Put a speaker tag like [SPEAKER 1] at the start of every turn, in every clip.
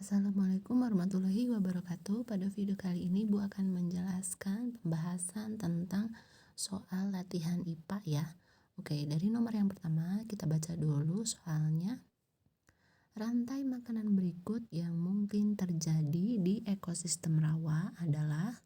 [SPEAKER 1] Assalamualaikum warahmatullahi wabarakatuh. Pada video kali ini Bu akan menjelaskan pembahasan tentang soal latihan IPA ya. Oke, dari nomor yang pertama kita baca dulu soalnya. Rantai makanan berikut yang mungkin terjadi di ekosistem rawa adalah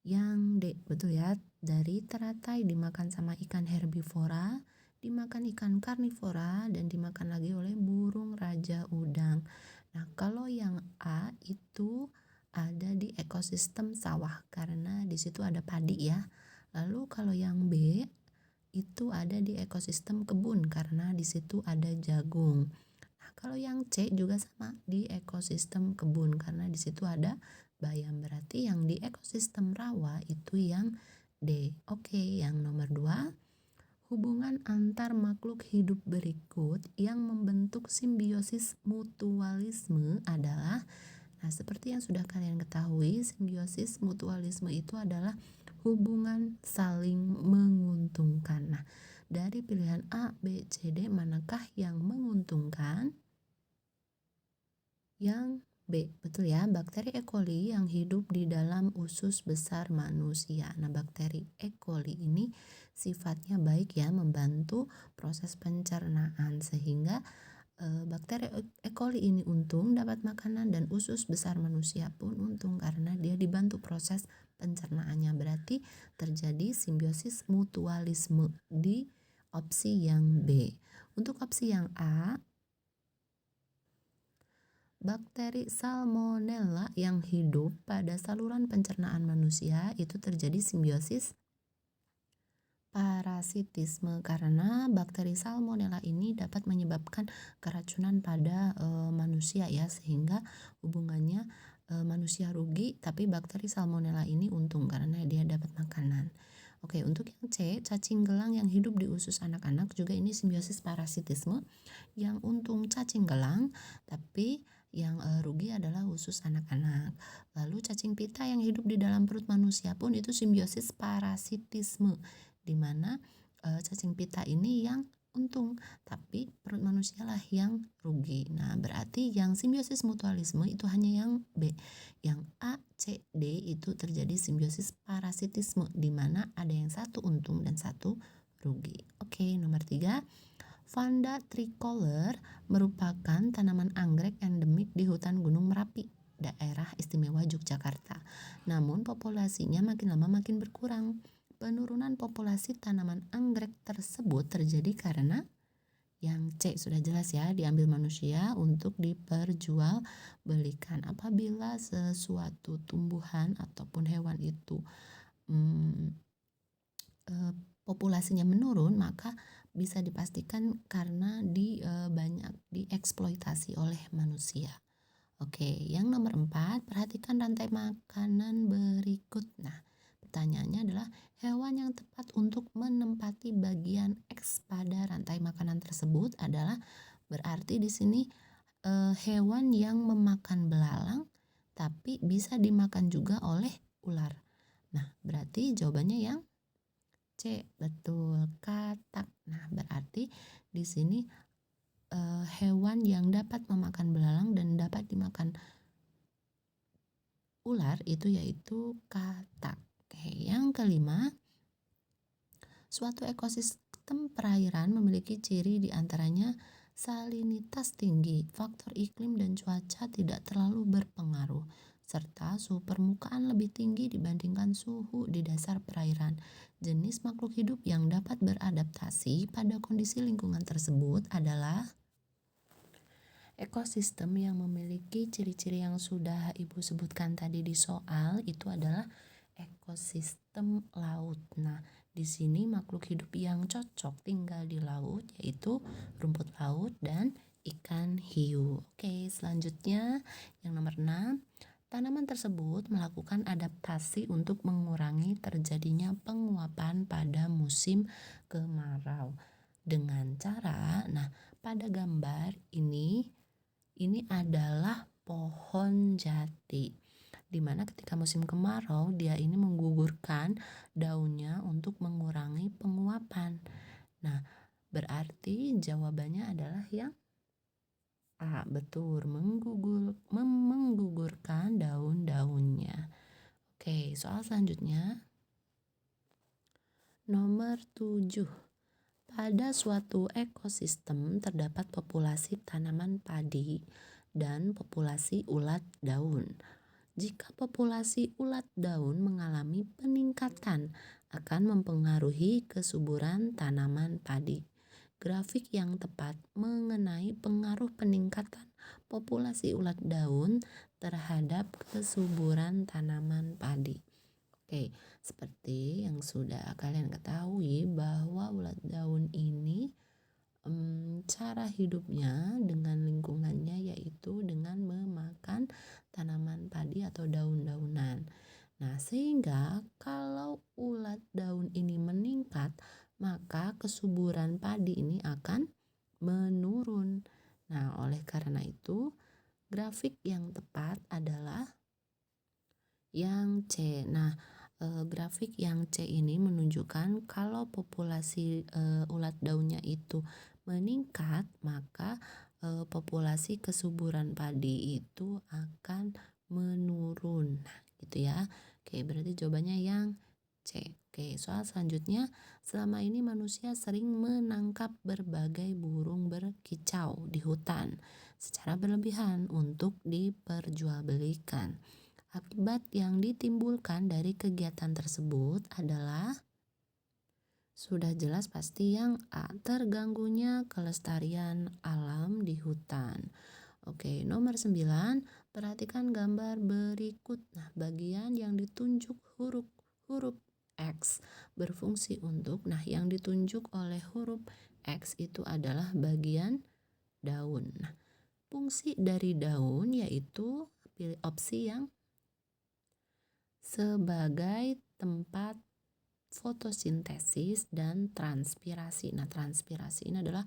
[SPEAKER 1] yang D, betul ya, dari teratai dimakan sama ikan herbivora, dimakan ikan karnivora, dan dimakan lagi oleh burung raja udang. Nah, kalau yang A itu ada di ekosistem sawah karena di situ ada padi ya. Lalu kalau yang B itu ada di ekosistem kebun karena di situ ada jagung. Nah, kalau yang C juga sama di ekosistem kebun karena di situ ada bayam. Berarti yang di ekosistem rawa itu yang D. Oke, yang nomor 2, hubungan antar makhluk hidup berikut yang membentuk simbiosis mutualisme adalah, nah seperti yang sudah kalian ketahui, simbiosis mutualisme itu adalah hubungan saling menguntungkan. Nah, dari pilihan A, B, C, D manakah yang menguntungkan? Yang B, betul ya, bakteri E. coli yang hidup di dalam usus besar manusia. Nah, bakteri E. coli ini sifatnya baik ya, membantu proses pencernaan sehingga bakteri E. coli ini untung dapat makanan dan usus besar manusia pun untung karena dia dibantu proses pencernaannya. Berarti terjadi simbiosis mutualisme di opsi yang B. Untuk opsi yang A, bakteri Salmonella yang hidup pada saluran pencernaan manusia itu terjadi simbiosis parasitisme karena bakteri Salmonella ini dapat menyebabkan keracunan pada manusia ya, sehingga hubungannya manusia rugi tapi bakteri Salmonella ini untung karena dia dapat makanan. Oke, untuk yang C, cacing gelang yang hidup di usus anak-anak juga ini simbiosis parasitisme. Yang untung cacing gelang, tapi yang rugi adalah usus anak-anak. Lalu cacing pita yang hidup di dalam perut manusia pun itu simbiosis parasitisme, di mana cacing pita ini yang untung, tapi perut manusia lah yang rugi. Nah, berarti yang simbiosis mutualisme itu hanya yang B. Yang A, C, D itu terjadi simbiosis parasitisme, di mana ada yang satu untung dan satu rugi. Oke, nomor 3. Vanda tricolor merupakan tanaman anggrek endemik di hutan Gunung Merapi, daerah istimewa Yogyakarta. Namun populasinya makin lama makin berkurang. Penurunan populasi tanaman anggrek tersebut terjadi karena yang C sudah jelas ya, diambil manusia untuk diperjualbelikan. Apabila sesuatu tumbuhan ataupun hewan itu populasinya menurun, maka bisa dipastikan karena banyak dieksploitasi oleh manusia. Oke, yang nomor 4, perhatikan rantai makanan berikut. Nah, pertanyaannya adalah hewan yang tepat untuk menempati bagian X pada rantai makanan tersebut adalah, berarti di sini hewan yang memakan belalang tapi bisa dimakan juga oleh ular. Nah, berarti jawabannya yang C, betul, katak. Nah, berarti di sini hewan yang dapat memakan belalang dan dapat dimakan ular itu yaitu katak. Oke, yang kelima, suatu ekosistem perairan memiliki ciri diantaranya salinitas tinggi, faktor iklim dan cuaca tidak terlalu berpengaruh, serta suhu permukaan lebih tinggi dibandingkan suhu di dasar perairan. Jenis makhluk hidup yang dapat beradaptasi pada kondisi lingkungan tersebut adalah ekosistem yang memiliki ciri-ciri yang sudah Ibu sebutkan tadi di soal, itu adalah ekosistem laut. Nah, di sini makhluk hidup yang cocok tinggal di laut yaitu rumput laut dan ikan hiu. Oke, selanjutnya yang nomor 6. Tanaman tersebut melakukan adaptasi untuk mengurangi terjadinya penguapan pada musim kemarau. Dengan cara, nah pada gambar ini adalah pohon jati, dimana ketika musim kemarau dia ini menggugurkan daunnya untuk mengurangi penguapan. Nah, berarti jawabannya adalah yang A. Betul, menggugurkan daun-daunnya. Oke, soal selanjutnya. Nomor 7. Pada suatu ekosistem terdapat populasi tanaman padi dan populasi ulat daun. Jika populasi ulat daun mengalami peningkatan, akan mempengaruhi kesuburan tanaman padi. Grafik yang tepat mengenai pengaruh peningkatan populasi ulat daun terhadap kesuburan tanaman padi. Oke, seperti yang sudah kalian ketahui bahwa ulat daun ini cara hidupnya dengan lingkungannya yaitu dengan memakan tanaman padi atau daun-daunan. Nah, sehingga kalau ulat daun ini meningkat, maka kesuburan padi ini akan menurun. Nah, oleh karena itu, grafik yang tepat adalah yang C. Nah, grafik yang C ini menunjukkan kalau populasi ulat daunnya itu meningkat, maka populasi kesuburan padi itu akan menurun. Nah, gitu ya. Oke, berarti jawabannya yang C. Oke, soal selanjutnya, selama ini manusia sering menangkap berbagai burung berkicau di hutan secara berlebihan untuk diperjualbelikan. Akibat yang ditimbulkan dari kegiatan tersebut adalah sudah jelas pasti yang A, terganggunya kelestarian alam di hutan. Oke, nomor 9, perhatikan gambar berikut. Nah, bagian yang ditunjuk huruf X berfungsi untuk, nah yang ditunjuk oleh huruf X itu adalah bagian daun. Nah, fungsi dari daun yaitu pilih opsi yang sebagai tempat fotosintesis dan transpirasi. Nah, transpirasi ini adalah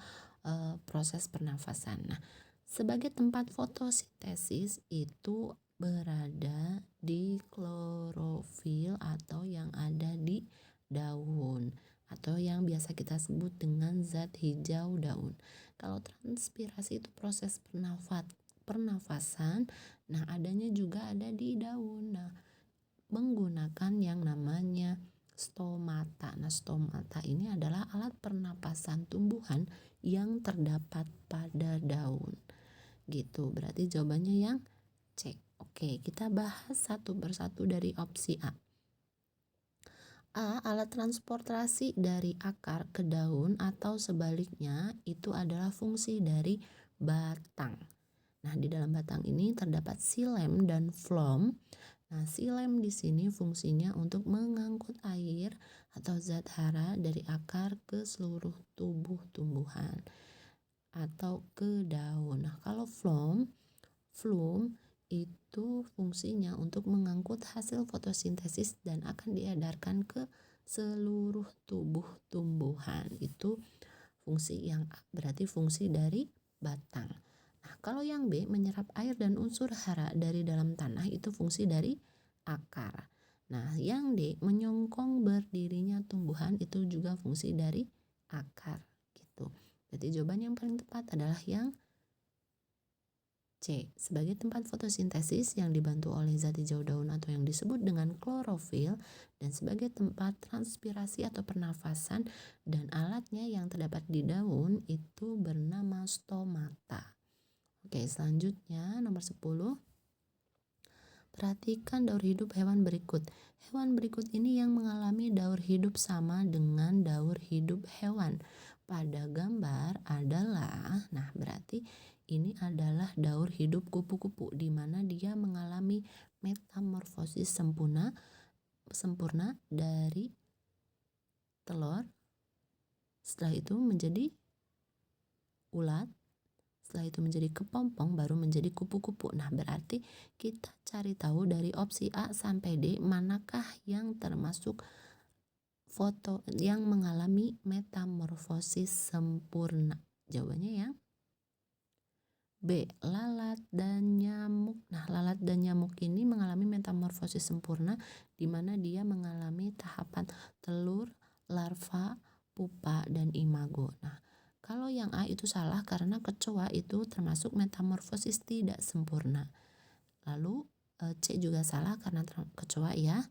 [SPEAKER 1] proses pernafasan. Nah, sebagai tempat fotosintesis itu berada di klorofil atau yang ada di daun atau yang biasa kita sebut dengan zat hijau daun. Kalau transpirasi itu proses pernafasan, nah adanya juga ada di daun. Nah, menggunakan yang namanya stomata. Nah, stomata ini adalah alat pernapasan tumbuhan yang terdapat pada daun. Gitu, berarti jawabannya yang C. Oke, kita bahas satu persatu dari opsi A. A. Alat transportasi dari akar ke daun atau sebaliknya itu adalah fungsi dari batang. Nah, di dalam batang ini terdapat xilem dan phloem. Nah, xilem di sini fungsinya untuk mengangkut air atau zat hara dari akar ke seluruh tubuh tumbuhan atau ke daun. Nah, kalau phloem itu fungsinya untuk mengangkut hasil fotosintesis dan akan diedarkan ke seluruh tubuh tumbuhan. Itu fungsi yang A, berarti fungsi dari batang. Nah, kalau yang B, menyerap air dan unsur hara dari dalam tanah itu fungsi dari akar. Nah, yang D, menyongkong berdirinya tumbuhan itu juga fungsi dari akar gitu. Berarti jawaban yang paling tepat adalah yang C, sebagai tempat fotosintesis yang dibantu oleh zat hijau daun atau yang disebut dengan klorofil, dan sebagai tempat transpirasi atau pernafasan, dan alatnya yang terdapat di daun itu bernama stomata. Oke, selanjutnya nomor 10. Perhatikan daur hidup hewan berikut. Hewan berikut ini yang mengalami daur hidup sama dengan daur hidup hewan pada gambar adalah, nah berarti ini adalah daur hidup kupu-kupu di mana dia mengalami metamorfosis sempurna dari telur, setelah itu menjadi ulat, setelah itu menjadi kepompong, baru menjadi kupu-kupu. Nah, berarti kita cari tahu dari opsi A sampai D manakah yang termasuk foto yang mengalami metamorfosis sempurna. Jawabannya yang B, lalat dan nyamuk. Nah, lalat dan nyamuk ini mengalami metamorfosis sempurna di mana dia mengalami tahapan telur, larva, pupa, dan imago. Nah, Kalau yang A itu salah karena kecoa itu termasuk metamorfosis tidak sempurna. Lalu C juga salah karena kecoa ya.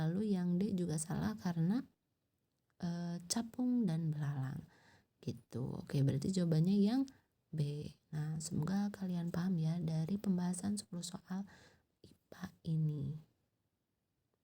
[SPEAKER 1] Lalu yang D juga salah karena capung dan belalang gitu. Oke, berarti jawabannya yang B. Nah, semoga kalian paham ya dari pembahasan 10 soal IPA ini.